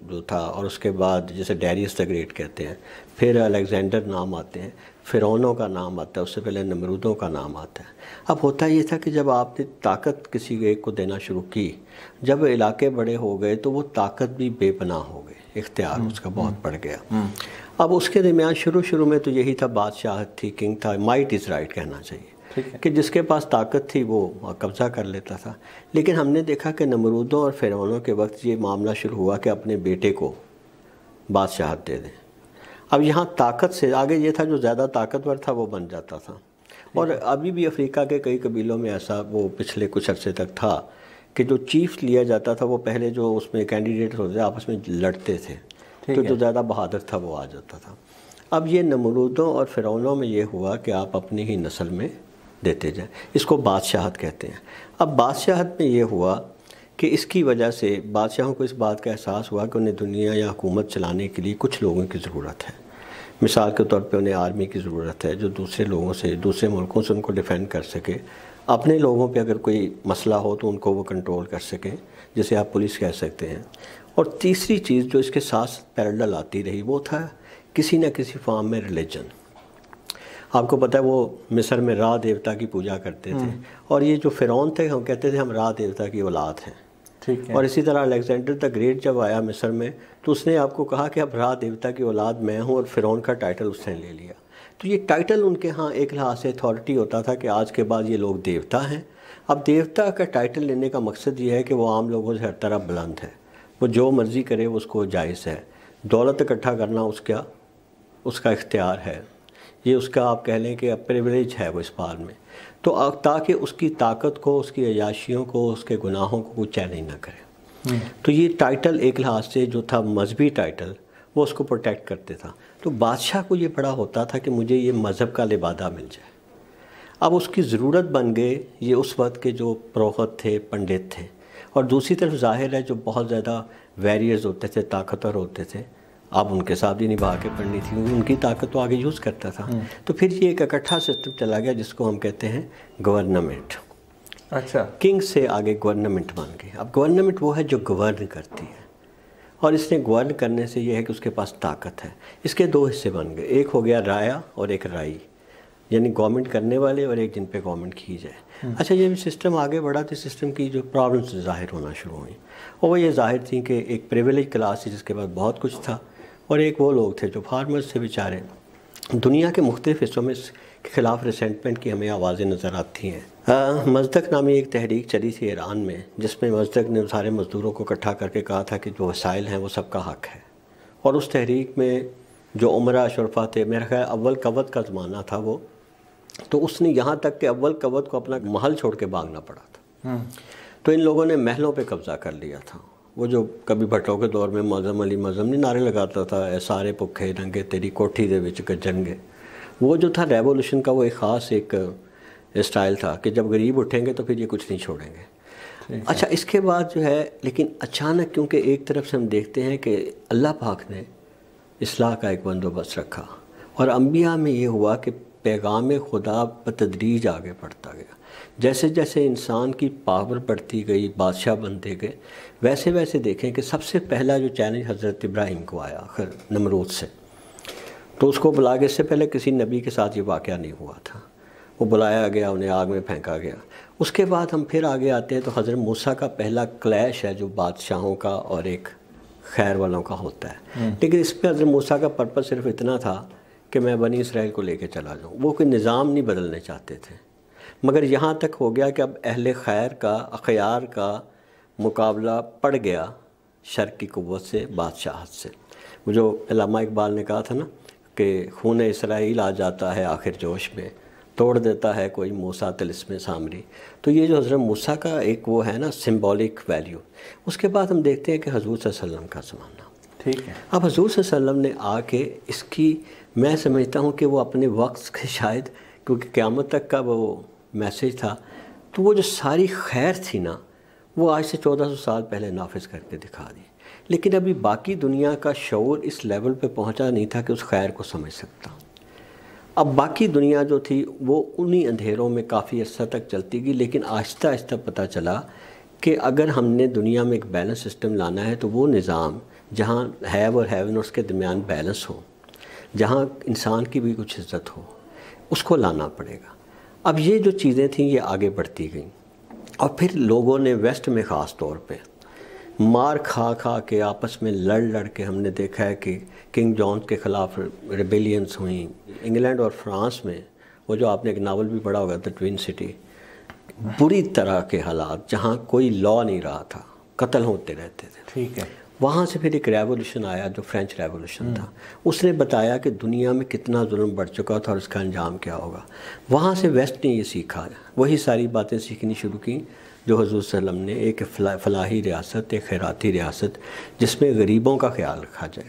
جو تھا، اور اس کے بعد جیسے ڈیریس دا گریٹ کہتے ہیں، پھر الیگزینڈر نام آتے ہیں، فرعونوں کا نام آتا ہے، اس سے پہلے نمرودوں کا نام آتا ہے۔ اب ہوتا یہ تھا کہ جب آپ نے طاقت کسی ایک کو دینا شروع کی، جب علاقے بڑے ہو گئے تو وہ طاقت بھی بے پناہ ہو گئی، اختیار اس کا بہت بڑھ گیا۔ اب اس کے درمیان شروع میں تو یہی تھا، بادشاہت تھی، کنگ تھا، مائٹ از رائٹ کہنا چاہیے کہ جس کے پاس طاقت تھی وہ قبضہ کر لیتا تھا۔ لیکن ہم نے دیکھا کہ نمرودوں اور فرعونوں کے وقت یہ معاملہ شروع ہوا کہ اپنے بیٹے کو بادشاہت دے دیں۔ اب یہاں طاقت سے آگے یہ تھا جو زیادہ طاقتور تھا وہ بن جاتا تھا، اور ابھی بھی افریقہ کے کئی قبیلوں میں ایسا وہ پچھلے کچھ عرصے تک تھا کہ جو چیف لیا جاتا تھا وہ پہلے جو اس میں کینڈیڈیٹ ہوتے تھے آپس میں لڑتے تھے، تو جو زیادہ بہادر تھا وہ آ جاتا تھا۔ اب یہ نمرودوں اور فرعونوں میں یہ ہوا کہ آپ اپنی ہی نسل میں دیتے جائیں، اس کو بادشاہت کہتے ہیں۔ اب بادشاہت میں یہ ہوا کہ اس کی وجہ سے بادشاہوں کو اس بات کا احساس ہوا کہ انہیں دنیا یا حکومت چلانے کے لیے کچھ لوگوں کی ضرورت ہے۔ مثال کے طور پہ انہیں آرمی کی ضرورت ہے جو دوسرے لوگوں سے، دوسرے ملکوں سے ان کو ڈیفینڈ کر سکے، اپنے لوگوں پہ اگر کوئی مسئلہ ہو تو ان کو وہ کنٹرول کر سکیں، جسے آپ پولیس کہہ سکتے ہیں۔ اور تیسری چیز جو اس کے ساتھ پیرالل آتی رہی وہ تھا کسی نہ کسی فارم میں ریلیجن۔ آپ کو پتہ ہے وہ مصر میں را دیوتا کی پوجا کرتے تھے، اور یہ جو فرعون تھے ہم کہتے تھے ہم را دیوتا کی اولاد ہیں۔ اور اسی طرح الیگزینڈر دا گریٹ جب آیا مصر میں تو اس نے آپ کو کہا کہ اب را دیوتا کی اولاد میں ہوں، اور فرعون کا ٹائٹل اس نے لے لیا۔ تو یہ ٹائٹل ان کے ہاں ایک لحاظ سے اتھارٹی ہوتا تھا کہ آج کے بعد یہ لوگ دیوتا ہیں۔ اب دیوتا کا ٹائٹل لینے کا مقصد یہ ہے کہ وہ عام لوگوں سے ہر طرح بلند ہے، وہ جو مرضی کرے اس کو جائز ہے، دولت اکٹھا کرنا اس کا اختیار ہے، یہ اس کا آپ کہہ لیں کہ پریویلیج ہے وہ اس بار میں، تو تاکہ اس کی طاقت کو، اس کی عیاشیوں کو، اس کے گناہوں کو کوئی چیلنج نہ کرے۔ تو یہ ٹائٹل ایک لحاظ سے جو تھا مذہبی ٹائٹل وہ اس کو پروٹیکٹ کرتے تھا۔ تو بادشاہ کو یہ بڑا ہوتا تھا کہ مجھے یہ مذہب کا لبادہ مل جائے۔ اب اس کی ضرورت بن گئے یہ اس وقت کے جو پروہت تھے، پنڈت تھے، اور دوسری طرف ظاہر ہے جو بہت زیادہ ویریئرز ہوتے تھے، طاقتور ہوتے تھے، اب ان کے ساتھ بھی نبھا کے پڑھنی تھی کیونکہ ان کی طاقت تو آگے یوز کرتا تھا۔ تو پھر یہ ایک اکٹھا سسٹم چلا گیا جس کو ہم کہتے ہیں گورنمنٹ۔ اچھا، کنگ سے آگے گورنمنٹ بن گئی۔ اب گورنمنٹ وہ ہے جو گورن کرتی ہے، اور اس نے گورن کرنے سے یہ ہے کہ اس کے پاس طاقت ہے۔ اس کے دو حصے بن گئے، ایک ہو گیا رایا اور ایک رائی، یعنی گورنمنٹ کرنے والے اور ایک جن پہ گورنمنٹ کی جائے۔ اچھا، یہ سسٹم آگے بڑھا تو سسٹم کی جو پرابلمس ظاہر ہونا شروع ہوئیں، اور وہ یہ ظاہر تھیں کہ ایک پریویلیج کلاس تھی جس کے پاس بہت کچھ تھا، اور ایک وہ لوگ تھے جو فارمرز تھے بیچارے۔ دنیا کے مختلف حصوں میں اس کے خلاف ریسنٹمنٹ کی ہمیں آوازیں نظر آتی ہیں۔ مزدک نامی ایک تحریک چلی تھی ایران میں، جس میں مزدک نے سارے مزدوروں کو اکٹھا کر کے کہا تھا کہ جو وسائل ہیں وہ سب کا حق ہے، اور اس تحریک میں جو عمرہ شرفا تھے، میرا خیال اول قوت کا زمانہ تھا وہ، تو اس نے یہاں تک کہ اول قوت کو اپنا محل چھوڑ کے بھاگنا پڑا تھا۔ تو ان لوگوں نے محلوں پہ قبضہ کر لیا تھا۔ وہ جو کبھی بھٹو کے دور میں معظم علی معظم نہیں نعرے لگاتا تھا، اے سارے بھکھے ننگے تیری کوٹھی دے وچ گجنگے، وہ جو تھا ریولوشن کا وہ ایک خاص ایک اسٹائل تھا کہ جب غریب اٹھیں گے تو پھر یہ کچھ نہیں چھوڑیں گے۔ اچھا، اس کے بعد جو ہے لیکن اچانک کیونکہ ایک طرف سے ہم دیکھتے ہیں کہ اللہ پاک نے اصلاح کا ایک بندوبست رکھا، اور انبیاء میں یہ ہوا کہ پیغام خدا بتدریج آگے بڑھتا گیا۔ جیسے جیسے انسان کی پاور بڑھتی گئی، بادشاہ بنتے گئے، ویسے ویسے دیکھیں کہ سب سے پہلا جو چیلنج حضرت ابراہیم کو آیا آخر نمرود سے، تو اس کو بلا کے اس سے پہلے کسی نبی کے ساتھ یہ واقعہ نہیں ہوا تھا، وہ بلایا گیا، انہیں آگ میں پھینکا گیا۔ اس کے بعد ہم پھر آگے آتے ہیں تو حضرت موسیٰ کا پہلا کلیش ہے جو بادشاہوں کا اور ایک خیر والوں کا ہوتا ہے، لیکن اس پہ حضرت موسیٰ کا پرپس صرف اتنا تھا کہ میں بنی اسرائیل کو لے کے چلا جاؤں، وہ کوئی نظام نہیں بدلنے چاہتے تھے۔ مگر یہاں تک ہو گیا کہ اب اہل خیر کا، اخیار کا مقابلہ پڑ گیا شر کی قوت سے، بادشاہت سے۔ وہ جو علامہ اقبال نے کہا تھا نا کہ خون اسرائیل آ جاتا ہے آخر جوش میں، توڑ دیتا ہے کوئی موسیٰ طلسم سامری۔ تو یہ جو حضرت موسیٰ کا ایک وہ ہے نا سمبولک ویلیو۔ اس کے بعد ہم دیکھتے ہیں کہ حضور صلی اللہ علیہ وسلم کا زمانہ، ٹھیک ہے۔ اب حضور صلی اللہ علیہ وسلم نے آ کے اس کی، میں سمجھتا ہوں کہ وہ اپنے وقت کے شاید، کیونکہ قیامت تک کا وہ میسیج تھا، تو وہ جو ساری خیر تھی نا وہ آج سے 1400 سال پہلے نافذ کر کے دکھا دی، لیکن ابھی باقی دنیا کا شعور اس لیول پہ پہنچا نہیں تھا کہ اس خیر کو سمجھ سکتا۔ اب باقی دنیا جو تھی وہ انہی اندھیروں میں کافی عرصہ تک چلتی گئی، لیکن آہستہ آہستہ پتہ چلا کہ اگر ہم نے دنیا میں ایک بیلنس سسٹم لانا ہے تو وہ نظام جہاں ہیو اور ہیونرس کے درمیان بیلنس ہو، جہاں انسان کی بھی کچھ عزت ہو، اس کو لانا پڑے گا۔ اب یہ جو چیزیں تھیں یہ آگے بڑھتی گئیں، اور پھر لوگوں نے ویسٹ میں خاص طور پہ مار کھا کھا کے آپس میں لڑ کے ہم نے دیکھا ہے کہ کنگ جان کے خلاف ریبیلینس ہوئیں۔ انگلینڈ اور فرانس میں وہ جو آپ نے ایک ناول بھی پڑھا ہوگا دا ٹوین سٹی، بری طرح کے حالات جہاں کوئی لا نہیں رہا تھا، قتل ہوتے رہتے تھے۔ ٹھیک ہے۔ وہاں سے پھر ایک ریولوشن آیا جو فرینچ ریولوشن تھا، اس نے بتایا کہ دنیا میں کتنا ظلم بڑھ چکا تھا اور اس کا انجام کیا ہوگا۔ وہاں سے ویسٹ نے یہ سیکھا، وہی ساری باتیں سیکھنی شروع کی جو حضور صلی اللہ علیہ وسلم نے، ایک فلاحی ریاست، ایک خیراتی ریاست جس میں غریبوں کا خیال رکھا جائے۔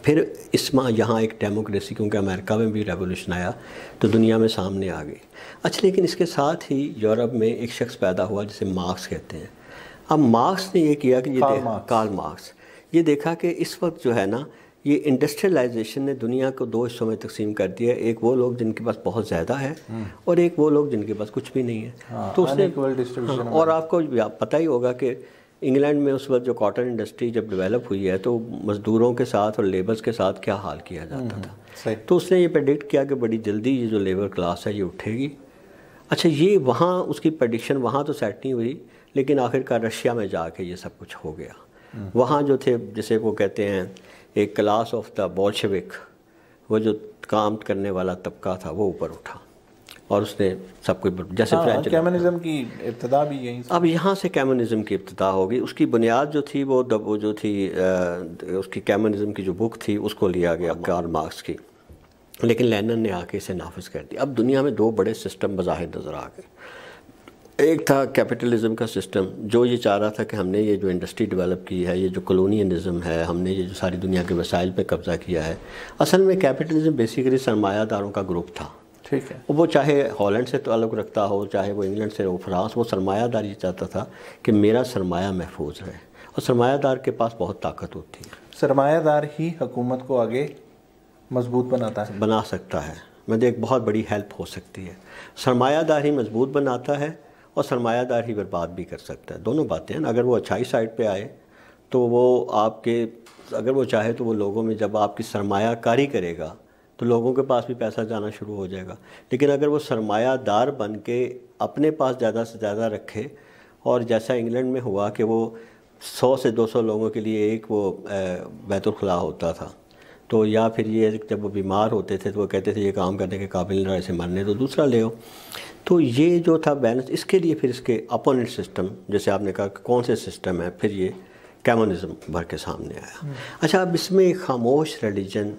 پھر اس میں یہاں ایک ڈیموکریسی، کیونکہ امریکہ میں بھی ریولوشن آیا تو دنیا میں سامنے آ گئی۔ اچھا، لیکن اس کے ساتھ ہی یورپ میں ایک شخص پیدا ہوا جسے مارکس کہتے ہیں۔ اب مارکس نے یہ کیا کہ کارل مارکس یہ دیکھا کہ اس وقت جو ہے نا یہ انڈسٹریلائزیشن نے دنیا کو دو حصوں میں تقسیم کر دیا، ایک وہ لوگ جن کے پاس بہت زیادہ ہے اور ایک وہ لوگ جن کے پاس کچھ بھی نہیں ہے۔ تو اس نے اور آپ کو پتہ ہی ہوگا کہ انگلینڈ میں اس وقت جو کاٹن انڈسٹری جب ڈیولپ ہوئی ہے تو مزدوروں کے ساتھ اور لیبرز کے ساتھ کیا حال کیا جاتا تھا۔ تو اس نے یہ پریڈکٹ کیا کہ بڑی جلدی یہ جو لیبر کلاس ہے یہ اٹھے گی۔ اچھا، یہ وہاں اس کی پریڈکشن وہاں تو سیٹ نہیں ہوئی، لیکن آخر کار رشیا میں جا کے یہ سب کچھ ہو گیا۔ وہاں جو تھے جسے وہ کہتے ہیں ایک کلاس آف دا بولشوک، وہ جو کام کرنے والا طبقہ تھا وہ اوپر اٹھا اور اس نے سب کچھ جیسے کمیونزم کی ابتدا بھی یہیں سے۔ اب یہاں سے کمیونزم کی ابتدا ہوگی۔ اس کی بنیاد جو تھی وہ جو تھی اس کی کمیونزم کی جو بک تھی اس کو لیا گیا کارل مارکس کی، لیکن لینن نے آ کے اسے نافذ کر دیا۔ اب دنیا میں دو بڑے سسٹم بظاہر نظر آ گئے۔ ایک تھا کیپٹلزم کا سسٹم جو یہ چاہ رہا تھا کہ ہم نے یہ جو انڈسٹری ڈیولپ کی ہے، یہ جو کولونیلزم ہے، ہم نے یہ جو ساری دنیا کے وسائل پہ قبضہ کیا ہے۔ اصل میں کیپٹلزم بیسیکلی سرمایہ داروں کا گروپ تھا۔ ٹھیک ہے۔ وہ چاہے ہالینڈ سے تعلق رکھتا ہو، چاہے وہ انگلینڈ سے ہو، فرانس، وہ سرمایہ دار یہ چاہتا تھا کہ میرا سرمایہ محفوظ رہے، اور سرمایہ دار کے پاس بہت طاقت ہوتی ہے۔ سرمایہ دار ہی حکومت کو آگے مضبوط بنا سکتا ہے، مطلب ایک بہت بڑی ہیلپ ہو سکتی ہے۔ سرمایہ دار ہی مضبوط بناتا ہے اور سرمایہ دار ہی برباد بھی کر سکتا ہے۔ دونوں باتیں ہیں۔ اگر وہ اچھائی سائڈ پہ آئے تو وہ آپ کے، اگر وہ چاہے تو وہ لوگوں میں جب آپ کی سرمایہ کاری کرے گا تو لوگوں کے پاس بھی پیسہ جانا شروع ہو جائے گا۔ لیکن اگر وہ سرمایہ دار بن کے اپنے پاس زیادہ سے زیادہ رکھے، اور جیسا انگلینڈ میں ہوا کہ وہ 100 سے 200 لوگوں کے لیے ایک وہ بیت الخلاء ہوتا تھا، تو یا پھر یہ جب وہ بیمار ہوتے تھے تو وہ کہتے تھے یہ کام کرنے کے قابل نہیں رہا، اسے مرنے تو دوسرا لے ہو۔ تو یہ جو تھا بیلنس، اس کے لیے پھر اس کے اپوننٹ سسٹم، جیسے آپ نے کہا کہ کون سے سسٹم ہے، پھر یہ کمیونزم بھر کے سامنے آیا۔ اچھا، اب اس میں ایک خاموش ریلیجن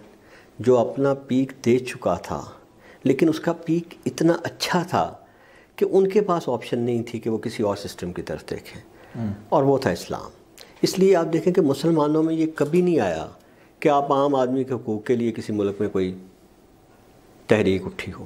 جو اپنا پیک دے چکا تھا، لیکن اس کا پیک اتنا اچھا تھا کہ ان کے پاس آپشن نہیں تھی کہ وہ کسی اور سسٹم کی طرف دیکھیں، اور وہ تھا اسلام۔ اس لیے آپ دیکھیں کہ مسلمانوں میں یہ کبھی نہیں آیا کہ آپ عام آدمی کے حقوق کے لیے کسی ملک میں کوئی تحریک اٹھی ہو،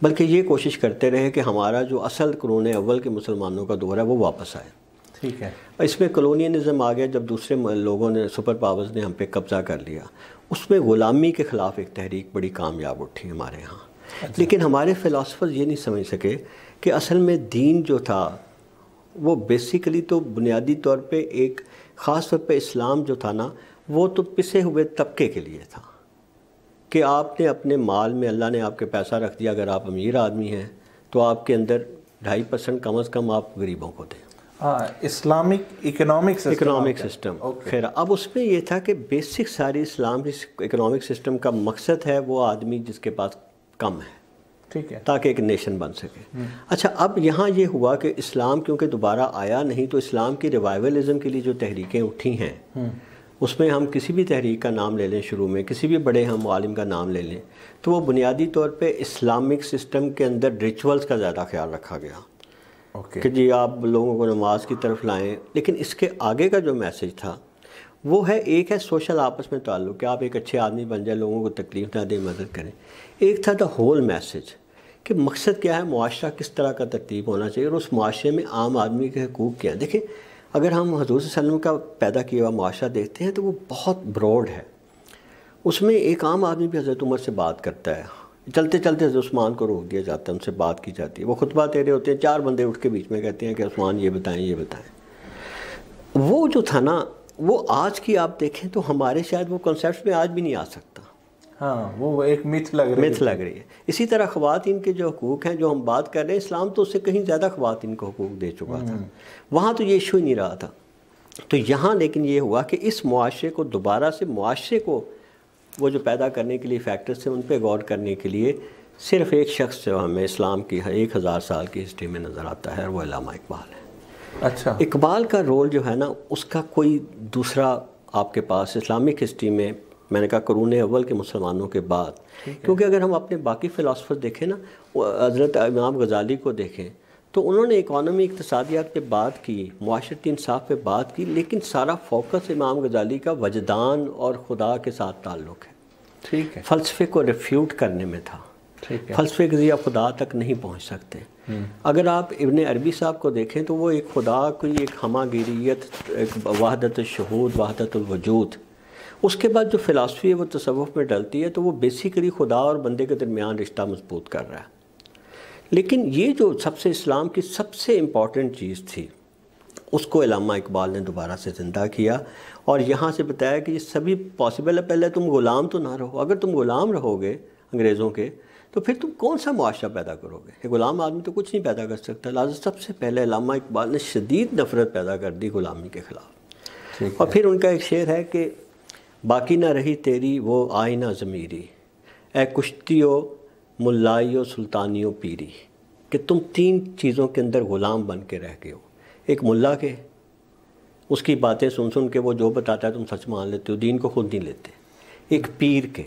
بلکہ یہ کوشش کرتے رہے کہ ہمارا جو اصل قرون اول کے مسلمانوں کا دور ہے وہ واپس آئے۔ ٹھیک ہے۔ اس میں کولونیلزم آ گیا جب دوسرے لوگوں نے، سپر پاورز نے ہم پہ قبضہ کر لیا۔ اس میں غلامی کے خلاف ایک تحریک بڑی کامیاب اٹھی ہمارے ہاں۔ لیکن ہمارے فلاسفرز یہ نہیں سمجھ سکے کہ اصل میں دین جو تھا وہ بیسیکلی تو بنیادی طور پہ ایک خاص طور پہ اسلام جو تھا نا، وہ تو پسے ہوئے طبقے کے لیے تھا کہ آپ نے اپنے مال میں، اللہ نے آپ کے پیسہ رکھ دیا، اگر آپ امیر آدمی ہیں تو آپ کے اندر 2.5% کم از کم آپ غریبوں کو دیں۔ Islamic economic system. خیر، اب اس میں یہ تھا کہ بیسک ساری اسلام اکنامک سسٹم کا مقصد ہے وہ آدمی جس کے پاس کم ہے، ٹھیک ہے، تاکہ ایک نیشن بن سکے۔ اچھا، اب یہاں یہ ہوا کہ اسلام کیونکہ دوبارہ آیا نہیں، تو اسلام کی ریوائولزم کے لیے جو تحریکیں اٹھی ہیں اس میں ہم کسی بھی تحریک کا نام لے لیں، شروع میں کسی بھی بڑے ہم عالم کا نام لے لیں، تو وہ بنیادی طور پہ اسلامک سسٹم کے اندر ریچولز کا زیادہ خیال رکھا گیا کہ جی آپ لوگوں کو نماز کی طرف لائیں۔ لیکن اس کے آگے کا جو میسج تھا وہ ہے، ایک ہے سوشل آپس میں تعلق کہ آپ ایک اچھے آدمی بن جائیں، لوگوں کو تکلیف نہ دیں، مدد کریں۔ ایک تھا دا ہول میسج کہ مقصد کیا ہے، معاشرہ کس طرح کا ترتیب ہونا چاہیے، اور اس معاشرے میں عام آدمی کے حقوق کیا ہیں۔ دیکھیں، اگر ہم حضور صلی اللہ علیہ وسلم کا پیدا کیا ہوا معاشرہ دیکھتے ہیں تو وہ بہت براڈ ہے۔ اس میں ایک عام آدمی بھی حضرت عمر سے بات کرتا ہے، چلتے چلتے حضرت عثمان کو روک دیا جاتا ہے، ان سے بات کی جاتی ہے، وہ خطبہ دے رہے ہوتے ہیں، 4 بندے اٹھ کے بیچ میں کہتے ہیں کہ عثمان یہ بتائیں یہ بتائیں۔ وہ جو تھا نا، وہ آج کی آپ دیکھیں تو ہمارے شاید وہ کنسیپٹس میں آج بھی نہیں آ سکتا. ہاں وہ ایک متھ لگ رہی ہے. اسی طرح خواتین کے جو حقوق ہیں جو ہم بات کر رہے ہیں، اسلام تو اس سے کہیں زیادہ خواتین کو حقوق دے چکا تھا، وہاں تو یہ ایشو ہی نہیں رہا تھا. تو یہاں لیکن یہ ہوا کہ اس معاشرے کو دوبارہ سے، معاشرے کو وہ جو پیدا کرنے کے لیے فیکٹرز تھے ان پہ غور کرنے کے لیے صرف ایک شخص جو ہمیں اسلام کی 1000 سال کی ہسٹری میں نظر آتا ہے، وہ علامہ اقبال ہے. اچھا، اقبال کا رول جو ہے نا، اس کا کوئی دوسرا آپ کے پاس اسلامک ہسٹری میں نے کہا قرون اول کے مسلمانوں کے بعد، کیونکہ اگر ہم اپنے باقی فلاسفر دیکھیں نا، حضرت امام غزالی کو دیکھیں تو انہوں نے اکانومی اقتصادیات پہ بات کی، معاشرتی انصاف پہ بات کی، لیکن سارا فوکس امام غزالی کا وجدان اور خدا کے ساتھ تعلق ہے. ٹھیک ہے، فلسفے کو ریفیوٹ کرنے میں تھا. فلسفے کے ذریعے خدا تک نہیں پہنچ سکتے. اگر آپ ابن عربی صاحب کو دیکھیں تو وہ ایک خدا کی ایک ہماگیریت، ایک وحدت الشہود، وحدت الوجود، اس کے بعد جو فلسفی ہے وہ تصوف میں ڈلتی ہے تو وہ بیسیکلی خدا اور بندے کے درمیان رشتہ مضبوط کر رہا ہے. لیکن یہ جو سب سے اسلام کی سب سے امپورٹنٹ چیز تھی، اس کو علامہ اقبال نے دوبارہ سے زندہ کیا اور یہاں سے بتایا کہ یہ سبھی پاسبل ہے. پہلے تم غلام تو نہ رہو. اگر تم غلام رہو گے انگریزوں کے تو پھر تم کون سا معاشرہ پیدا کرو گے؟ ایک غلام آدمی تو کچھ نہیں پیدا کر سکتا. لہٰذا سب سے پہلے علامہ اقبال نے شدید نفرت پیدا کر دی غلامی کے خلاف. اور پھر ان کا ایک شعر ہے کہ باقی نہ رہی تیری وہ آئینہ ضمیری، اے کشتی و ملائی و سلطانی و پیری، کہ تم 3 چیزوں کے اندر غلام بن کے رہ گئے ہو. ایک ملا کے، اس کی باتیں سن سن کے وہ جو بتاتا ہے تم سچ مان لیتے ہو، دین کو خود نہیں لیتے. ایک پیر کے،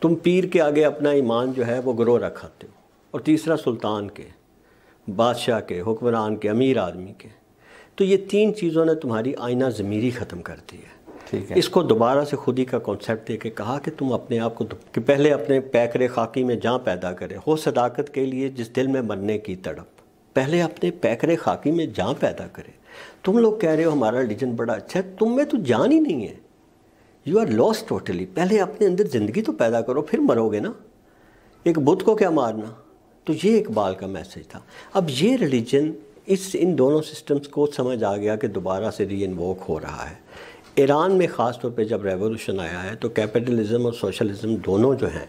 تم پیر کے آگے اپنا ایمان جو ہے وہ گروہ رکھاتے ہو. اور تیسرا سلطان کے، بادشاہ کے، حکمران کے، امیر آدمی کے. تو یہ 3 چیزوں نے تمہاری آئینہ ضمیری ختم کر دی ہے. اس کو دوبارہ سے خودی کا کانسیپٹ دے کے کہا کہ تم اپنے آپ کو کہ پہلے اپنے پیکرے خاکی میں جاں پیدا کرے، ہو صداقت کے لیے جس دل میں مرنے کی تڑپ. پہلے اپنے پیکرے خاکی میں جاں پیدا کرے. تم لوگ کہہ رہے ہو ہمارا ریلیجن بڑا اچھا ہے، تم میں تو جان ہی نہیں ہے. You are lost totally. پہلے اپنے اندر زندگی تو پیدا کرو، پھر مرو گے نا. ایک بت کو کیا مارنا. تو یہ اقبال کا میسج تھا. اب یہ ریلیجن ان دونوں سسٹمز کو سمجھ آ گیا کہ دوبارہ سے ری انووک ہو رہا ہے. ایران میں خاص طور پہ جب ریولوشن آیا ہے تو کیپٹلزم اور سوشلزم دونوں جو ہیں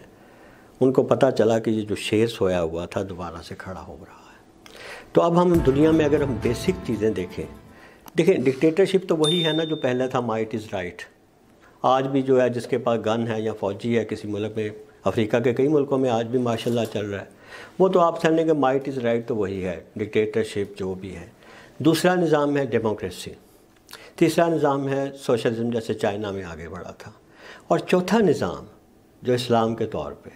ان کو پتہ چلا کہ یہ جو شیر سویا ہوا تھا دوبارہ سے کھڑا ہو رہا ہے. تو اب ہم دنیا میں اگر ہم بیسک چیزیں دیکھیں ڈکٹیٹرشپ تو وہی ہے نا جو پہلے تھا مائٹ از رائٹ. آج بھی جو ہے جس کے پاس گن ہے یا فوجی ہے کسی ملک میں، افریقہ کے کئی ملکوں میں آج بھی ماشاءاللہ چل رہا ہے، وہ تو آپ سمجھیں کہ مائٹ از رائٹ تو وہی ہے ڈکٹیٹرشپ جو بھی ہے. دوسرا نظام ہے ڈیموکریسی. تیسرا نظام ہے سوشلزم جیسے چائنا میں آگے بڑھا تھا. اور چوتھا نظام جو اسلام کے طور پہ.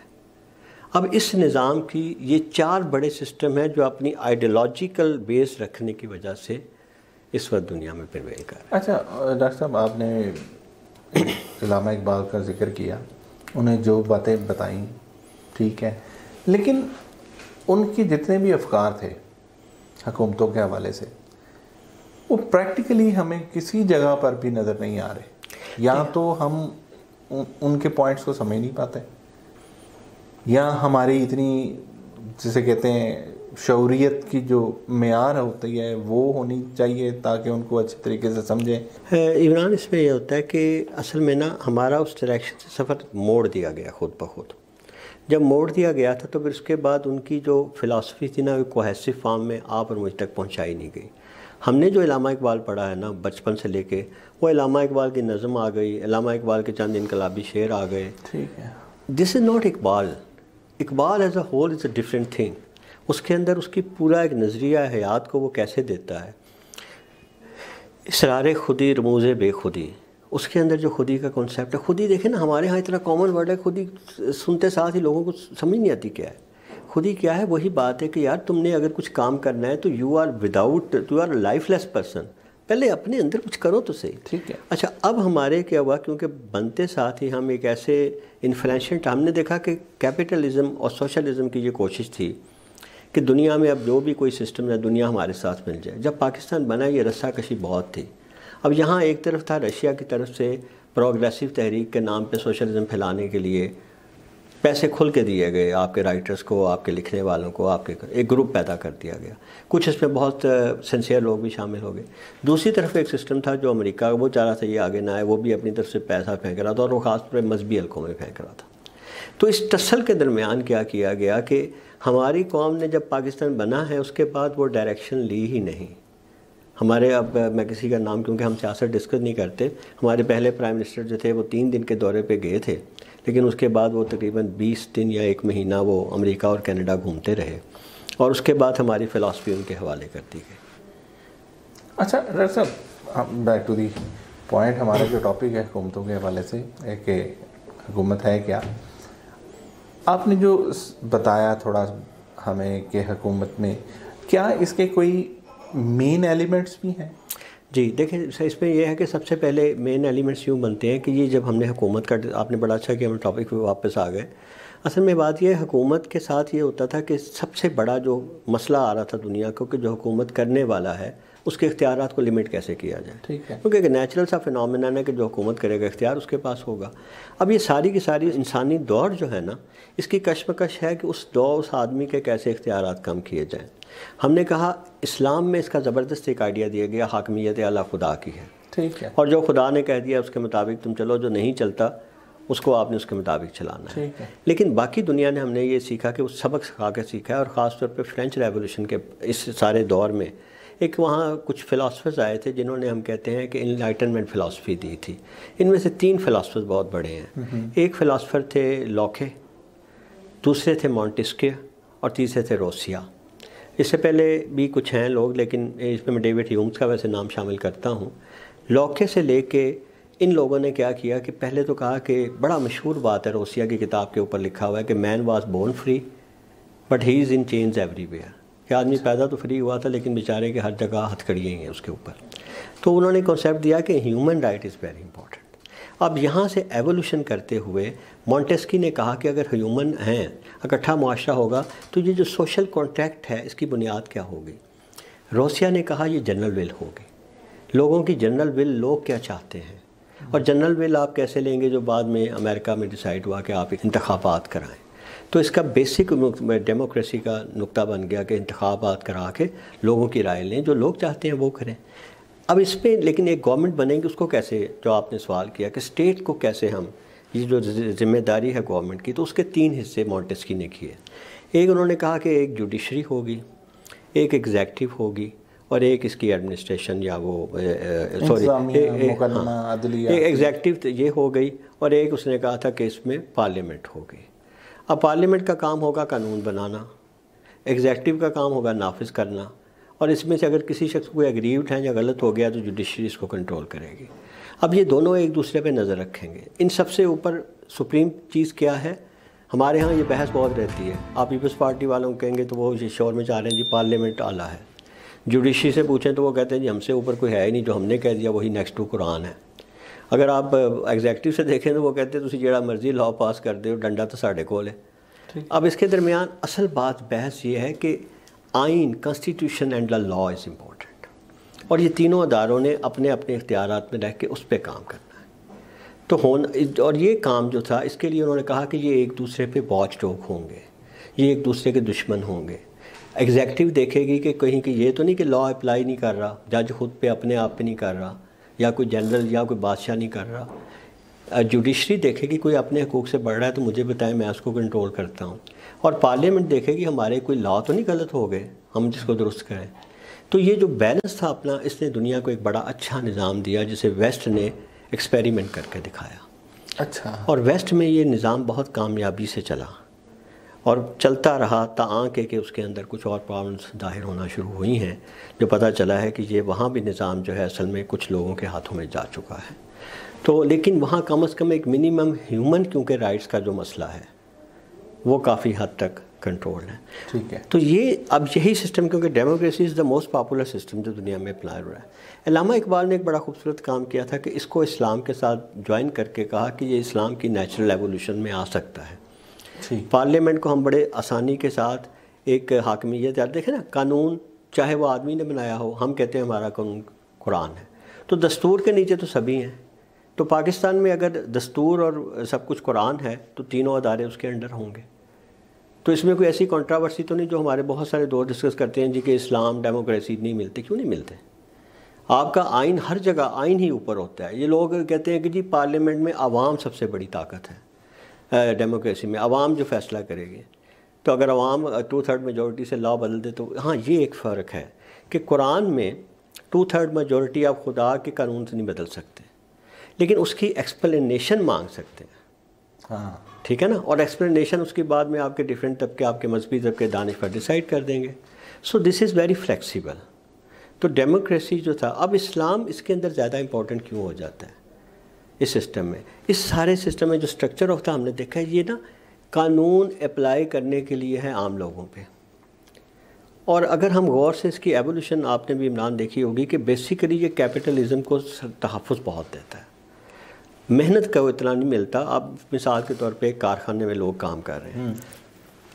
اب اس نظام کی یہ 4 بڑے سسٹم ہیں جو اپنی آئیڈیالوجیکل بیس رکھنے کی وجہ سے اس وقت دنیا میں پریویل کر رہے ہیں. اچھا ڈاکٹر صاحب، آپ نے علامہ اقبال کا ذکر کیا، انہیں جو باتیں بتائیں ٹھیک ہے، لیکن ان کی جتنے بھی افکار تھے حکومتوں کے حوالے سے وہ پریکٹیکلی ہمیں کسی جگہ پر بھی نظر نہیں آ رہے. یا تو ہم ان کے پوائنٹس کو سمجھ نہیں پاتے، یا ہماری اتنی جسے کہتے ہیں شعوریت کی جو معیار ہوتی ہے وہ ہونی چاہیے تاکہ ان کو اچھے طریقے سے سمجھیں. عمران اس میں یہ ہوتا ہے کہ اصل میں نا ہمارا اس ڈائریکشن سے سفر موڑ دیا گیا خود بخود. جب موڑ دیا گیا تھا تو پھر اس کے بعد ان کی جو فلاسفی تھی نا وہ کوہیسو فارم میں آپ اور مجھ تک پہنچائی نہیں گئی. ہم نے جو علامہ اقبال پڑھا ہے نا بچپن سے لے کے، وہ علامہ اقبال کی نظم آ گئی، علامہ اقبال کے چند انقلابی شعر آ گئے. ٹھیک ہے، this is not Iqbal. Iqbal is a whole is a different thing. اس کے اندر اس کی پورا ایک نظریہ حیات کو وہ کیسے دیتا ہے. اسرار خودی، رموز بے خودی، اس کے اندر جو خودی کا کانسیپٹ ہے. خودی دیکھیں نا ہمارے ہاں اتنا کامن ورڈ ہے، خودی سنتے ساتھ ہی لوگوں کو سمجھ نہیں آتی کیا ہے. خودی کیا ہے؟ وہی بات ہے کہ یار تم نے اگر کچھ کام کرنا ہے تو you our life less person. پہلے اپنے اندر کچھ کرو تو صحیح. ٹھیک ہے. اچھا اب ہمارے کیا ہوا، کیونکہ بنتے ساتھ ہی ہم ایک ایسے انفلوئنشنٹ، ہم نے دیکھا کہ کیپٹلزم اور سوشلزم کی یہ کوشش تھی کہ دنیا میں اب جو بھی کوئی سسٹم ہے دنیا ہمارے ساتھ مل جائے. جب پاکستان بنا یہ رسا کشی بہت تھی. اب یہاں ایک طرف تھا رشیا کی طرف سے پروگریسو تحریک کے نام پہ سوشلزم پھیلانے کے لیے پیسے کھل کے دیے گئے آپ کے رائٹرز کو, آپ کے لکھنے والوں کو, آپ کے ایک گروپ پیدا کر دیا گیا. کچھ اس میں بہت سنسیئر لوگ بھی شامل ہو گئے. دوسری طرف ایک سسٹم تھا جو امریکہ وہ چاہ رہا تھا یہ آگے نہ آئے, وہ بھی اپنی طرف سے پیسہ پھینک رہا تھا, اور وہ خاص طور پہ مذہبی حلقوں میں پھینک رہا تھا. تو اس ٹسل کے درمیان کیا کیا گیا کہ ہماری قوم نے جب پاکستان بنا ہے اس کے بعد وہ ڈائریکشن لی ہی نہیں. ہمارے, اب میں کسی کا نام, کیونکہ ہم سیاست ڈسکس نہیں کرتے, ہمارے پہلے پرائم منسٹر جو تھے وہ 3 دن کے دورے پہ گئے تھے, لیکن اس کے بعد وہ تقریباً 20 دن یا 1 مہینہ وہ امریکہ اور کینیڈا گھومتے رہے, اور اس کے بعد ہماری فلاسفی ان کے حوالے کر دی گئی. اچھا ڈاکٹر صاحب, بیک ٹو دی پوائنٹ, ہمارا جو ٹاپک ہے حکومتوں کے حوالے سے کہ حکومت ہے کیا, آپ نے جو بتایا تھوڑا ہمیں کہ حکومت میں کیا اس کے کوئی مین ایلیمنٹس بھی ہیں؟ جی دیکھیں, اس میں یہ ہے کہ سب سے پہلے مین ایلیمنٹس یوں بنتے ہیں کہ یہ جب ہم نے حکومت کا, آپ نے بڑا اچھا کہ ہم ٹاپک پہ واپس آ گئے. اصل میں بات یہ ہے, حکومت کے ساتھ یہ ہوتا تھا کہ سب سے بڑا جو مسئلہ آ رہا تھا دنیا کو, کہ جو حکومت کرنے والا ہے اس کے اختیارات کو لمٹ کیسے کیا جائے. ٹھیک ہے, کیونکہ ایک نیچرل سا فینومینن ہے کہ جو حکومت کرے گا اختیار اس کے پاس ہوگا. اب یہ ساری کی ساری انسانی دور جو ہے نا, اس کی کشمکش ہے کہ اس آدمی کے کیسے اختیارات کم کیے جائیں. ہم نے کہا اسلام میں اس کا زبردست ایک آئیڈیا دیا گیا, حاکمیت اعلیٰ خدا کی ہے. ٹھیک ہے, اور جو خدا نے کہہ دیا اس کے مطابق تم چلو, جو نہیں چلتا اس کو آپ نے اس کے مطابق چلانا ہے. لیکن باقی دنیا نے, ہم نے یہ سیکھا کہ وہ سبق سکھا کے سیکھا ہے, اور خاص طور پہ فرینچ ریولوشن کے اس سارے دور میں ایک وہاں کچھ فلاسفرز آئے تھے جنہوں نے, ہم کہتے ہیں کہ انلائٹنمنٹ فلاسفی دی تھی. ان میں سے 3 فلاسفرز بہت بڑے ہیں. ایک فلاسفر تھے لاکے, دوسرے تھے مونٹسکیو, اور تیسرے تھے روسیا. اس سے پہلے بھی کچھ ہیں لوگ, لیکن اس میں ڈیوڈ ہیومز کا ویسے نام شامل کرتا ہوں. لاکے سے لے کے ان لوگوں نے کیا کیا کہ پہلے تو کہا کہ بڑا مشہور بات ہے روسیا کی کتاب کے اوپر لکھا ہوا ہے کہ man was born free but he is in chains everywhere, کہ آدمی پیدا تو فری ہوا تھا لیکن بیچارے کے ہر جگہ ہتھ کڑیاں ہی ہیں اس کے اوپر. تو انہوں نے کنسیپٹ دیا کہ human right is very important. اب یہاں سے ایوولوشن کرتے ہوئے مونٹیسکی نے کہا کہ اگر ہیومن ہیں, اکٹھا معاشرہ ہوگا, تو یہ جو سوشل کانٹریکٹ ہے اس کی بنیاد کیا ہوگی. روسیا نے کہا یہ جنرل ول ہوگی, لوگوں کی جنرل ول, لوگ کیا چاہتے ہیں, اور جنرل ول آپ کیسے لیں گے جو بعد میں امریکہ میں ڈیسائیڈ ہوا کہ آپ انتخابات کرائیں. تو اس کا بیسک ڈیموکریسی کا نقطہ بن گیا کہ انتخابات کرا کے لوگوں کی رائے لیں, جو لوگ چاہتے ہیں وہ کریں. اب اس پہ لیکن ایک گورنمنٹ بنے گی, اس کو کیسے, جو آپ نے سوال کیا کہ اسٹیٹ کو کیسے ہم, یہ جو ذمہ داری ہے گورنمنٹ کی, تو اس کے 3 حصے مونٹیسکی نے کیے. ایک انہوں نے کہا کہ ایک جوڈیشری ہوگی, ایک ایگزیکٹو ہوگی, اور ایک اس کی ایڈمنسٹریشن یا وہ ایگزیکٹو یہ ہو گئی, اور ایک اس نے کہا تھا کہ اس میں پارلیمنٹ ہوگی. اب پارلیمنٹ کا کام ہوگا قانون بنانا, ایگزیکٹو کا کام ہوگا نافذ کرنا, اور اس میں سے اگر کسی شخص کو ایگریوڈ ہے یا غلط ہو گیا تو جوڈیشری اس کو کنٹرول کرے گی. اب یہ دونوں ایک دوسرے پہ نظر رکھیں گے. ان سب سے اوپر سپریم چیز کیا ہے, ہمارے ہاں یہ بحث بہت رہتی ہے. آپ پیپلز پارٹی والوں کو کہیں گے تو وہ شور میں چاہ رہے ہیں جی پارلیمنٹ اعلیٰ ہے. جوڈیشری سے پوچھیں تو وہ کہتے ہیں جی ہم سے اوپر کوئی ہے ہی نہیں, جو ہم نے کہہ دیا وہی نیکسٹ ٹو قرآن ہے. اگر آپ ایگزیکٹو سے دیکھیں تو وہ کہتے ہیں تسی جڑا مرضی لاء پاس کر دے, ڈنڈا تو ساڈے کول ہے. اب اس کے درمیان اصل بحث یہ ہے کہ آئین, constitution and law is important, اور یہ تینوں اداروں نے اپنے اپنے اختیارات میں رہ کے اس پہ کام کرنا ہے. تو اور یہ کام جو تھا اس کے لیے انہوں نے کہا کہ یہ ایک دوسرے پہ واچ ڈاگ ہوں گے, یہ ایک دوسرے کے دشمن ہوں گے. ایگزیکٹو دیکھے گی کہ کہیں کہ یہ تو نہیں کہ لا اپلائی نہیں کر رہا, جج خود پہ اپنے آپ پہ نہیں کر رہا, یا کوئی جنرل یا کوئی بادشاہ نہیں کر رہا. جوڈیشری دیکھے گی کوئی اپنے حقوق سے بڑھ رہا ہے تو مجھے بتائیں, میں اس کو کنٹرول کرتا ہوں. اور پارلیمنٹ دیکھے گی ہمارے کوئی لا تو نہیں غلط ہو گئے, ہم جس کو درست کریں. تو یہ جو بیلنس تھا اپنا, اس نے دنیا کو ایک بڑا اچھا نظام دیا جسے ویسٹ نے ایکسپیریمنٹ کر کے دکھایا. اچھا. اور ویسٹ میں یہ نظام بہت کامیابی سے چلا اور چلتا رہا تاں کہ اس کے اندر کچھ اور پرابلمس ظاہر ہونا شروع ہوئی ہیں, جو پتہ چلا ہے کہ یہ وہاں بھی نظام جو ہے اصل میں کچھ لوگوں کے ہاتھوں میں جا چکا ہے. تو لیکن وہاں کم از کم ایک منیمم ہیومن کیونکہ رائٹس کا جو مسئلہ ہے وہ کافی حد تک کنٹرول ہے. ٹھیک ہے. تو یہ اب یہی سسٹم, کیونکہ democracy is the most popular system جو دنیا میں اپلائی ہو رہا ہے. علامہ اقبال نے ایک بڑا خوبصورت کام کیا تھا کہ اس کو اسلام کے ساتھ جوائن کر کے کہا کہ یہ اسلام کی نیچرل ایوولوشن میں آ سکتا ہے. پارلیمنٹ کو ہم بڑے آسانی کے ساتھ ایک حاکمیت, یار دیکھیں نا, قانون چاہے وہ آدمی نے بنایا ہو, ہم کہتے ہیں ہمارا قانون قرآن ہے, تو دستور کے نیچے تو سبھی ہیں. تو پاکستان میں اگر دستور اور سب کچھ قرآن ہے تو تینوں ادارے اس کے انڈر ہوں گے. تو اس میں کوئی ایسی کنٹراورسی تو نہیں جو ہمارے بہت سارے دوست ڈسکس کرتے ہیں جی کہ اسلام ڈیموکریسی نہیں ملتے. کیوں نہیں ملتے؟ آپ کا آئین ہر جگہ آئین ہی اوپر ہوتا ہے. یہ لوگ کہتے ہیں کہ جی پارلیمنٹ میں عوام سب سے بڑی طاقت ہے ڈیموکریسی میں، عوام جو فیصلہ کرے گی. تو اگر عوام 2/3 میجورٹی سے لا بدل دے تو ہاں یہ ایک فرق ہے کہ قرآن میں 2/3 میجورٹی آپ خدا کے قانون سے نہیں بدل سکتے، لیکن اس کی ایکسپلینیشن مانگ سکتے ہیں. ہاں ٹھیک ہے نا، اور ایکسپلینیشن اس کے بعد میں آپ کے ڈیفرنٹ طبقے، آپ کے مذہبی طبقے دانشور ڈیسائیڈ کر دیں گے. سو دس از ویری فلیکسیبل. تو ڈیموکریسی جو تھا، اب اسلام اس کے اندر زیادہ امپورٹنٹ کیوں ہو جاتا ہے اس سسٹم میں؟ اس سارے سسٹم میں جو اسٹرکچر ہوتا ہے ہم نے دیکھا ہے یہ نا قانون اپلائی کرنے کے لیے ہے عام لوگوں پہ. اور اگر ہم غور سے اس کی ایولیوشن آپ نے بھی عمران دیکھی ہوگی کہ بیسیکلی یہ کیپٹلزم کو تحفظ بہت دیتا ہے. محنت کا اتنا نہیں ملتا. آپ مثال کے طور پہ ایک کارخانے میں لوگ کام کر رہے ہیں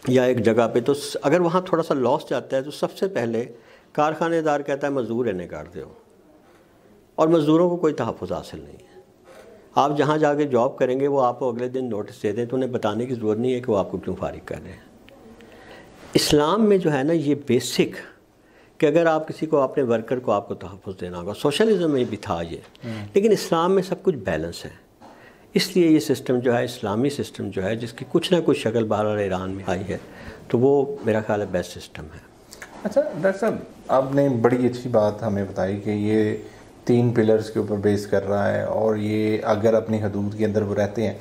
یا ایک جگہ پہ، تو اگر وہاں تھوڑا سا لاس جاتا ہے تو سب سے پہلے کارخانے دار کہتا ہے مزدور انہیں کاٹ دو، اور مزدوروں کو کوئی تحفظ حاصل نہیں ہے. آپ جہاں جا کے جاب کریں گے وہ آپ کو اگلے دن نوٹس دے دیں تو انہیں بتانے کی ضرورت نہیں ہے کہ وہ آپ کو کیوں فارغ کر رہے ہیں. اسلام میں جو ہے نا یہ بیسک کہ اگر آپ کسی کو اپنے ورکر کو آپ کو تحفظ دینا ہوگا. سوشلزم میں بھی تھا یہ، لیکن اسلام میں سب کچھ بیلنس ہے. اس لیے یہ سسٹم جو ہے اسلامی سسٹم جو ہے جس کی کچھ نہ کچھ شکل بہرحال ایران میں آئی ہے، تو وہ میرا خیال ہے بیسٹ سسٹم ہے. اچھا ڈاکٹر صاحب، آپ نے بڑی اچھی بات ہمیں بتائی کہ یہ 3 پلرز کے اوپر بیس کر رہا ہے، اور یہ اگر اپنی حدود کے اندر وہ رہتے ہیں.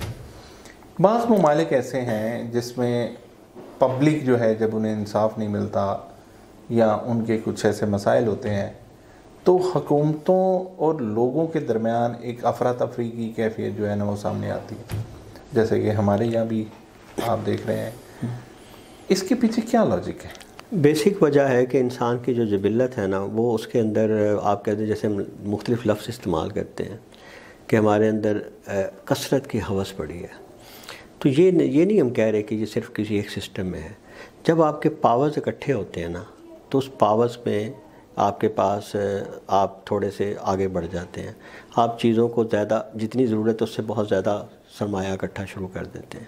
بعض ممالک ایسے ہیں جس میں پبلک جو ہے جب انہیں انصاف نہیں ملتا یا ان کے کچھ ایسے مسائل ہوتے ہیں تو حکومتوں اور لوگوں کے درمیان ایک افراتفری کی کیفیت جو ہے نا وہ سامنے آتی ہے، جیسے کہ ہمارے یہاں بھی آپ دیکھ رہے ہیں. اس کے پیچھے کیا لاجک ہے؟ بیسک وجہ ہے کہ انسان کی جو جبلت ہے نا وہ اس کے اندر آپ کہتے ہیں جیسے مختلف لفظ استعمال کرتے ہیں کہ ہمارے اندر کثرت کی ہوس پڑی ہے. تو یہ نہیں ہم کہہ رہے کہ یہ صرف کسی ایک سسٹم میں ہے. جب آپ کے پاورز اکٹھے ہوتے ہیں نا تو اس پاورز میں آپ کے پاس آپ تھوڑے سے آگے بڑھ جاتے ہیں. آپ چیزوں کو زیادہ جتنی ضرورت ہے اس سے بہت زیادہ سرمایہ اکٹھا شروع کر دیتے ہیں.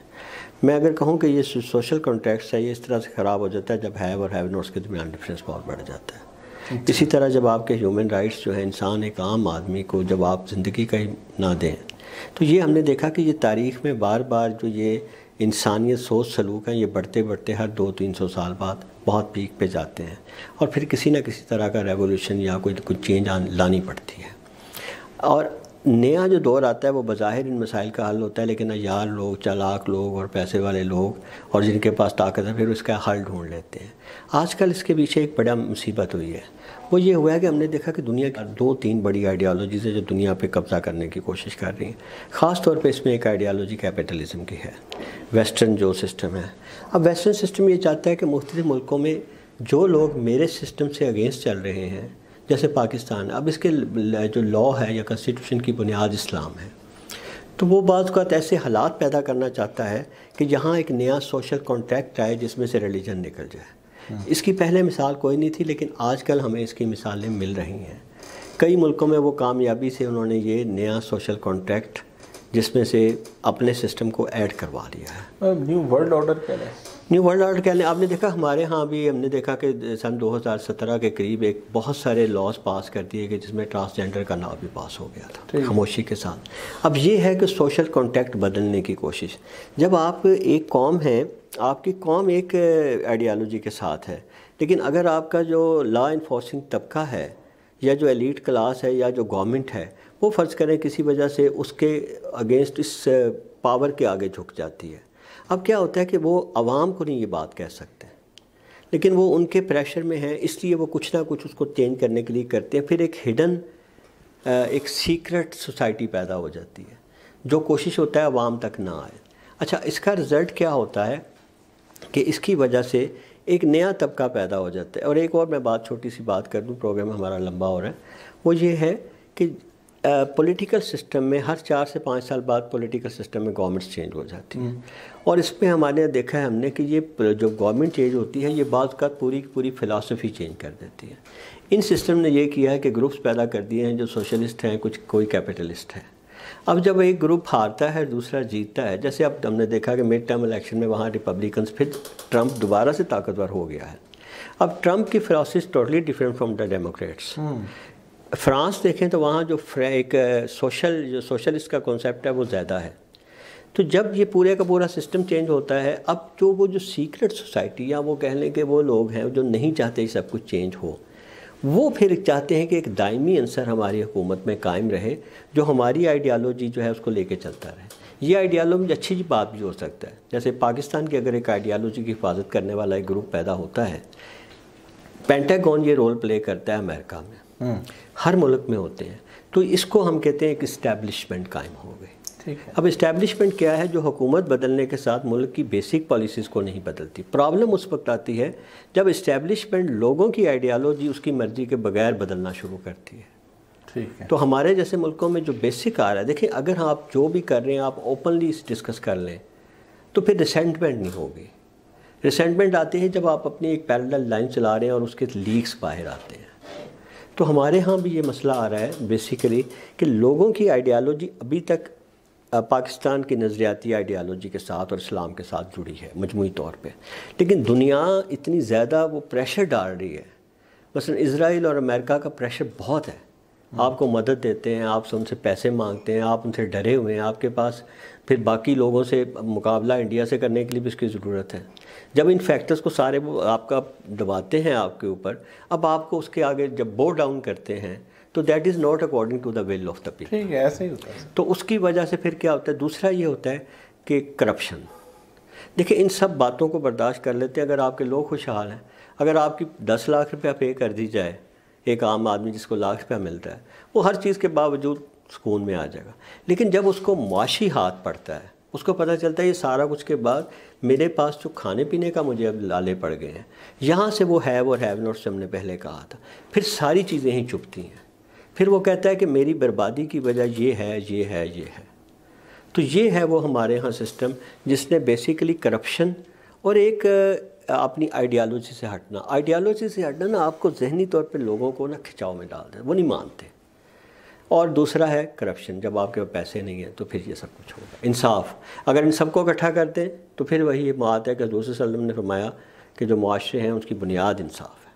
میں اگر کہوں کہ یہ سوشل کانٹیکٹس ہے یہ اس طرح سے خراب ہو جاتا ہے جب ہیو اور ہیو نوٹس کے درمیان ڈفرینس بہت بڑھ جاتا ہے. اسی طرح جب آپ کے ہیومن رائٹس جو ہے انسان ایک عام آدمی کو جب آپ زندگی کا ہی نہ دیں، تو یہ ہم نے دیکھا کہ یہ تاریخ میں بار بار جو یہ انسانیت سوچ سلوک ہیں یہ بڑھتے بڑھتے ہر 200-300 سال بعد بہت پیک پہ جاتے ہیں، اور پھر کسی نہ کسی طرح کا ریولوشن یا کچھ چینج لانی پڑتی ہے. اور نیا جو دور آتا ہے وہ بظاہر ان مسائل کا حل ہوتا ہے، لیکن عیار لوگ، چالاک لوگ اور پیسے والے لوگ اور جن کے پاس طاقت ہے پھر اس کا حل ڈھونڈ لیتے ہیں. آج کل اس کے پیچھے ایک بڑا مصیبت ہوئی ہے، وہ یہ ہوا ہے کہ ہم نے دیکھا کہ دنیا کی 2-3 بڑی آئیڈیالوجیز ہیں جو دنیا پہ قبضہ کرنے کی کوشش کر رہی ہیں. خاص طور پہ اس میں ایک آئیڈیالوجی کیپٹلزم کی ہے، ویسٹرن جو سسٹم ہے. اب ویسٹرن سسٹم یہ چاہتا ہے کہ مختلف ملکوں میں جو لوگ میرے سسٹم سے اگینسٹ چل رہے ہیں، جیسے پاکستان، اب اس کے جو لا ہے یا کنسٹیٹیوشن کی بنیاد اسلام ہے، تو وہ بعض اوقات ایسے حالات پیدا کرنا چاہتا ہے کہ جہاں ایک نیا سوشل کانٹریکٹ آئے جس میں سے ریلیجن نکل جائے. اس کی پہلے مثال کوئی نہیں تھی، لیکن آج کل ہمیں اس کی مثالیں مل رہی ہیں. کئی ملکوں میں وہ کامیابی سے انہوں نے یہ نیا سوشل کانٹریکٹ جس میں سے اپنے سسٹم کو ایڈ کروا لیا ہے. نیو ورلڈ آرڈر کہہ رہے ہیں. نیو ورلڈ آرڈر کہہ لیں. آپ نے دیکھا ہمارے ہاں بھی ہم نے دیکھا کہ سن 2017 کے قریب ایک بہت سارے لاز پاس کر دیے گئے جس میں ٹرانسجینڈر کا لا بھی پاس ہو گیا تھا خاموشی کے ساتھ. اب یہ ہے کہ سوشل کانٹیکٹ بدلنے کی کوشش. جب آپ ایک قوم ہیں، آپ کی قوم ایک آئیڈیالوجی کے ساتھ ہے، لیکن اگر آپ کا جو لا انفورسنگ طبقہ ہے یا جو ایلیٹ کلاس ہے یا جو گورنمنٹ ہے وہ فرض کریں کسی وجہ سے اس کے اگینسٹ اس پاور کے آگے جھک جاتی ہے، اب کیا ہوتا ہے کہ وہ عوام کو نہیں یہ بات کہہ سکتے، لیکن وہ ان کے پریشر میں ہیں، اس لیے وہ کچھ نہ کچھ اس کو چینج کرنے کے لیے کرتے ہیں. پھر ایک ہڈن ایک سیکرٹ سوسائٹی پیدا ہو جاتی ہے جو کوشش ہوتا ہے عوام تک نہ آئے. اچھا، اس کا رزلٹ کیا ہوتا ہے کہ اس کی وجہ سے ایک نیا طبقہ پیدا ہو جاتا ہے. اور ایک اور میں چھوٹی سی بات کر دوں، پروگرام ہمارا لمبا ہو رہا ہے، وہ یہ ہے کہ پولیٹیکل سسٹم میں ہر 4 سے 5 سال بعد پولیٹیکل سسٹم میں گورنمنٹس چینج ہو جاتی ہیں. اور اس میں ہمارے یہاں دیکھا ہے ہم نے کہ یہ جو گورنمنٹ چینج ہوتی ہے یہ بعض اوقات پوری فلاسفی چینج کر دیتی ہے. ان سسٹم نے یہ کیا ہے کہ گروپس پیدا کر دیے ہیں جو سوشلسٹ ہیں، کوئی کیپٹلسٹ ہے. اب جب ایک گروپ ہارتا ہے دوسرا جیتتا ہے، جیسے اب ہم نے دیکھا کہ مڈ ٹرم الیکشن میں وہاں ریپبلکنز، پھر ٹرمپ دوبارہ سے طاقتور ہو گیا ہے. اب ٹرمپ کی philosophy totally different from the democrats. France دیکھیں تو وہاں جو ایک سوشلسٹ کا کانسیپٹ ہے وہ زیادہ ہے. تو جب یہ پورے کا پورا سسٹم چینج ہوتا ہے، اب وہ جو سیکرٹ سوسائٹی، یا وہ کہہ لیں کہ وہ لوگ ہیں جو نہیں چاہتے سب کچھ چینج ہو، وہ پھر چاہتے ہیں کہ ایک دائمی عنصر ہماری حکومت میں قائم رہے جو ہماری آئیڈیالوجی جو ہے اس کو لے کے چلتا رہے. یہ آئیڈیالوجی اچھی بات بھی ہو سکتا ہے. جیسے پاکستان کی اگر ایک آئیڈیالوجی کی حفاظت کرنے والا ایک گروپ پیدا ہوتا ہے، پینٹاگون یہ رول پلے کرتا ہے امریکہ میں، ہر ملک میں ہوتے ہیں، تو اس کو ہم کہتے ہیں ایک اسٹیبلشمنٹ قائم ہو گئی. اب اسٹیبلشمنٹ کیا ہے؟ جو حکومت بدلنے کے ساتھ ملک کی بیسک پالیسیز کو نہیں بدلتی. پرابلم اس وقت آتی ہے جب اسٹیبلشمنٹ لوگوں کی آئیڈیالوجی اس کی مرضی کے بغیر بدلنا شروع کرتی ہے. تو ہمارے جیسے ملکوں میں جو بیسک آ رہا ہے، دیکھیں اگر آپ جو بھی کر رہے ہیں آپ اوپنلی ڈسکس کر لیں تو پھر ریسنٹمنٹ نہیں ہوگی. ریسنٹمنٹ آتی ہے جب آپ اپنی ایک پیرلل لائن چلا رہے ہیں اور اس کے لیکس باہر آتے ہیں. تو ہمارے ہاں بھی یہ مسئلہ آ رہا ہے بیسیکلی کہ لوگوں کی آئیڈیالوجی ابھی تک پاکستان کی نظریاتی آئیڈیالوجی کے ساتھ اور اسلام کے ساتھ جڑی ہے مجموعی طور پہ، لیکن دنیا اتنی زیادہ وہ پریشر ڈال رہی ہے. مثلا اسرائیل اور امریکہ کا پریشر بہت ہے، آپ کو مدد دیتے ہیں، آپ ان سے پیسے مانگتے ہیں، آپ ان سے ڈرے ہوئے ہیں، آپ کے پاس پھر باقی لوگوں سے مقابلہ انڈیا سے کرنے کے لیے بھی اس کی ضرورت ہے. جب ان فیکٹرز کو سارے آپ کا دباتے ہیں آپ کے اوپر، اب آپ کو اس کے آگے جب بو ڈاؤن کرتے ہیں تو that is not according to the will of the people. ٹھیک ہے، ایسے ہی ہوتا ہے. تو اس کی وجہ سے پھر کیا ہوتا ہے؟ دوسرا یہ ہوتا ہے کہ کرپشن. دیکھیں ان سب باتوں کو برداشت کر لیتے ہیں اگر آپ کے لوگ خوشحال ہیں. اگر آپ کی 10 لاکھ روپیہ پے کر دی جائے، ایک عام آدمی جس کو لاکھ روپیہ ملتا ہے وہ ہر چیز کے باوجود سکون میں آ جائے گا. لیکن جب اس کو معاشی ہاتھ پڑتا ہے، اس کو پتہ چلتا ہے یہ سارا کچھ کے بعد میرے پاس جو کھانے پینے کا مجھے اب لالے پڑ گئے ہیں، یہاں سے وہ ہیو اور ہیو نوٹ سے ہم نے پہلے کہا تھا، پھر ساری چیزیں ہی چپتی ہیں. پھر وہ کہتا ہے کہ میری بربادی کی وجہ یہ ہے یہ ہے یہ ہے. تو یہ ہے وہ ہمارے ہاں سسٹم جس نے بیسیکلی کرپشن اور ایک اپنی آئیڈیالوجی سے ہٹنا. آئیڈیالوجی سے ہٹنا نا آپ کو ذہنی طور پہ لوگوں کو نا کھچاؤ میں ڈال دے، وہ نہیں مانتے. اور دوسرا ہے کرپشن. جب آپ کے پاس پیسے نہیں ہیں تو پھر یہ سب کچھ ہوگا. انصاف، اگر ان سب کو اکٹھا کرتے ہیں تو پھر وہی بات ہے کہ حضور صلی اللہ علیہ وسلم نے فرمایا کہ جو معاشرے ہیں اس کی بنیاد انصاف ہے.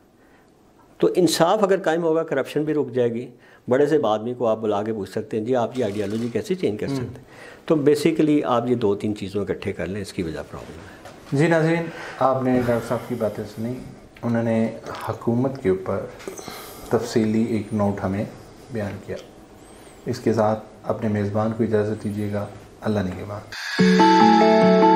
تو انصاف اگر قائم ہوگا کرپشن بھی رک جائے گی. بڑے سے آدمی کو آپ بلا کے پوچھ سکتے ہیں جی آپ یہ آئیڈیالوجی کیسے چینج کر سکتے ہیں. تو بیسیکلی آپ یہ 2-3 چیزوں اکٹھے کر لیں، اس کی وجہ پرابلم ہے. جی ناظرین، آپ نے ڈاکٹر صاحب کی باتیں سنی. انہوں نے حکومت کے اوپر تفصیلی ایک نوٹ ہمیں بیان کیا. اس کے ساتھ اپنے میزبان کو اجازت دیجیے گا. اللہ نگہبان.